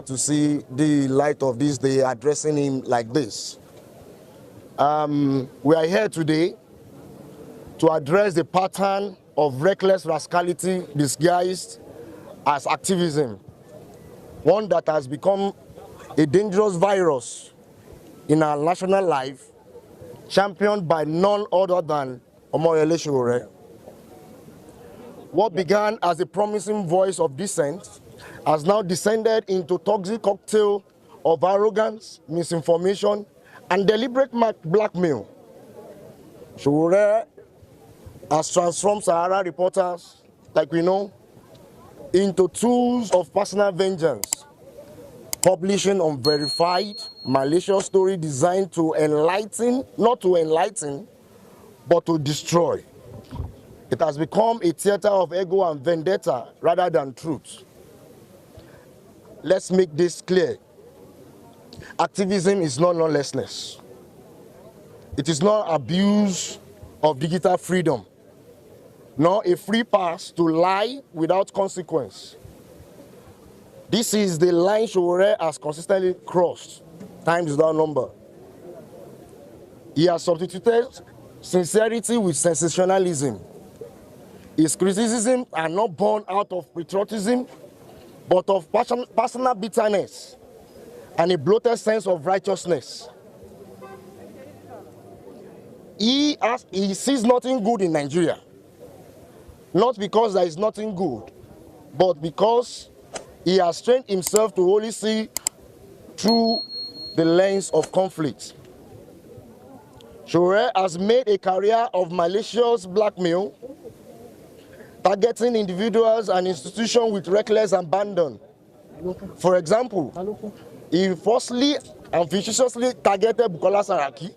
To see the light of this day addressing him like this. We are here today to address the pattern of reckless rascality disguised as activism, one that has become a dangerous virus in our national life, championed by none other than Omoyele Sowore. What began as a promising voice of dissent has now descended into a toxic cocktail of arrogance, misinformation, and deliberate blackmail. Sowore has transformed Sahara reporters, like we know, into tools of personal vengeance, publishing unverified, malicious story designed to enlighten, not to enlighten, but to destroy. It has become a theater of ego and vendetta rather than truth. Let's make this clear. Activism is not lawlessness. It is not abuse of digital freedom, nor a free pass to lie without consequence. This is the line Sowore has consistently crossed, times without number. He has substituted sincerity with sensationalism. His criticisms are not born out of patriotism, but of personal bitterness and a bloated sense of righteousness. He sees nothing good in Nigeria, not because there is nothing good, but because he has trained himself to only see through the lens of conflict. Sowore has made a career of malicious blackmail, targeting individuals and institutions with reckless abandon. For example, he falsely and viciously targeted Bukola Saraki,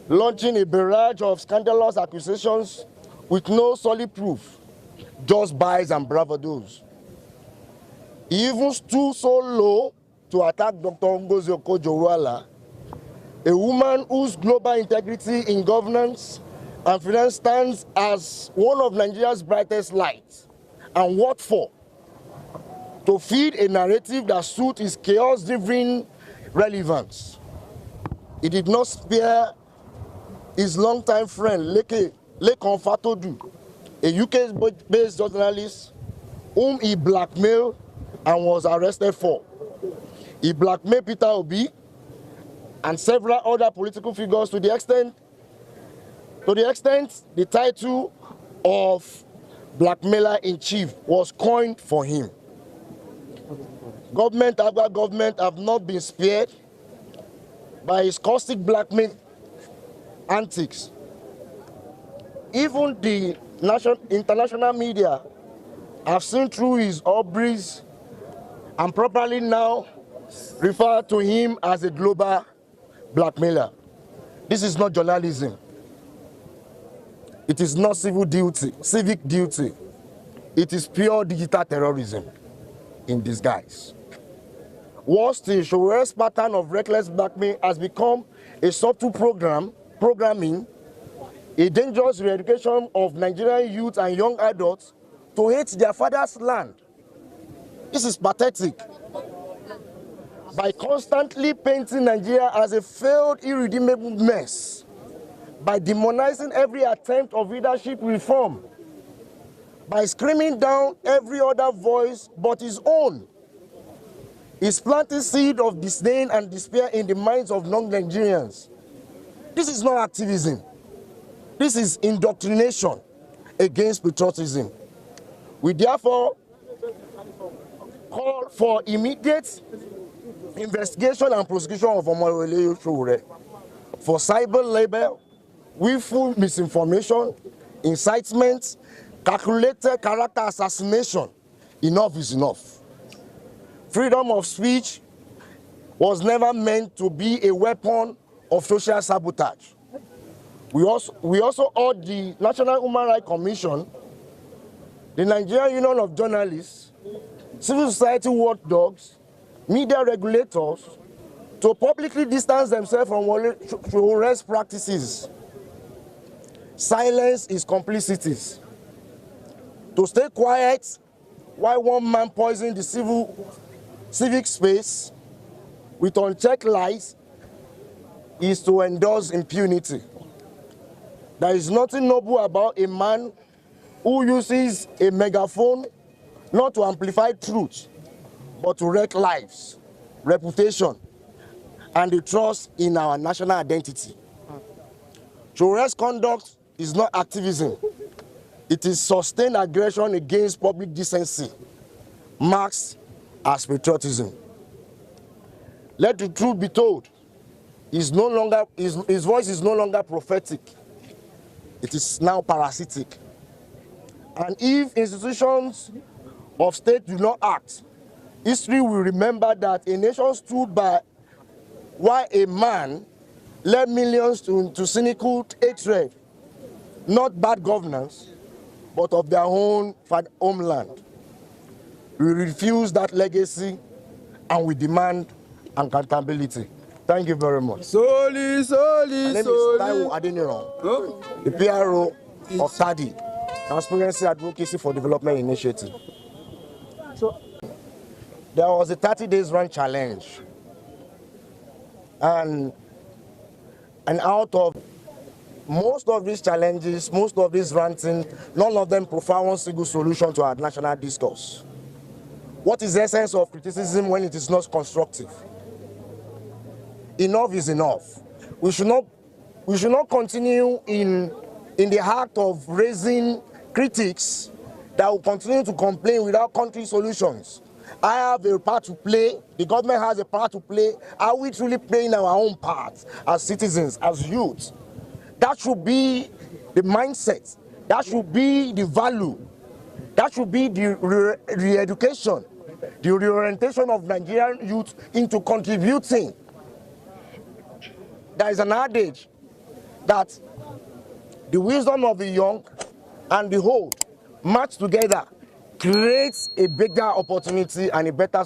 launching a barrage of scandalous accusations with no solid proof, just buys and bravadoes. He even stood so low to attack Dr. Ngozi Okonjo-Iweala, a woman whose global integrity in governance and finance stands as one of Nigeria's brightest lights. And what for? To feed a narrative that suits his chaos-driven relevance. He did not spare his longtime friend, Lekan Fatodu, a UK-based journalist whom he blackmailed and was arrested for. He blackmailed Peter Obi and several other political figures to the extent the title of blackmailer-in-chief was coined for him. Government after government have not been spared by his caustic blackmail antics. Even the international media have seen through his hubris and properly now refer to him as a global blackmailer. This is not journalism. It is not civic duty. It is pure digital terrorism in disguise. Worse still, Sowore's pattern of reckless blackmail has become a subtle programming, a dangerous re-education of Nigerian youth and young adults to hate their father's land. This is pathetic. By constantly painting Nigeria as a failed, irredeemable mess, by demonizing every attempt of leadership reform, by screaming down every other voice but his own, is planting seed of disdain and despair in the minds of non-Nigerians. This is not activism. This is indoctrination against patriotism. We therefore call for immediate investigation and prosecution of Omoyele Sowore for cyber libel, willful misinformation, incitement, calculated character assassination. Enough is enough. Freedom of speech was never meant to be a weapon of social sabotage. We also urge the National Human Rights Commission, the Nigerian Union of Journalists, civil society watchdogs, media regulators to publicly distance themselves from Sowore's practices. Silence is complicity. To stay quiet why one man poisoned the civic space with unchecked lies is to endorse impunity. There is nothing noble about a man who uses a megaphone not to amplify truth, but to wreck lives, reputation, and the trust in our national identity. Sowore's conduct is not activism. It is sustained aggression against public decency, marked as patriotism. Let the truth be told, his voice is no longer prophetic. It is now parasitic. And if institutions of state do not act, history will remember that a nation stood by while a man led millions to cynical hatred, not bad governance, but of their own homeland. We refuse that legacy and we demand accountability. Thank you very much. My name is Taiwo Adeniran, the PRO of TADI, Transparency Advocacy for Development Initiative. So, there was a 30 days run challenge. And out of most of these challenges, most of these ranting, none of them provide one single solution to our national discourse. What is the essence of criticism when it is not constructive? Enough is enough. We should not continue in the act of raising critics that will continue to complain without country solutions. I have a part to play, the government has a part to play. Are we truly playing our own part as citizens, as youth? That should be the mindset. That should be the value. That should be the re-education, the reorientation of Nigerian youth into contributing. There is an adage that the wisdom of the young and the old matched together creates a bigger opportunity and a better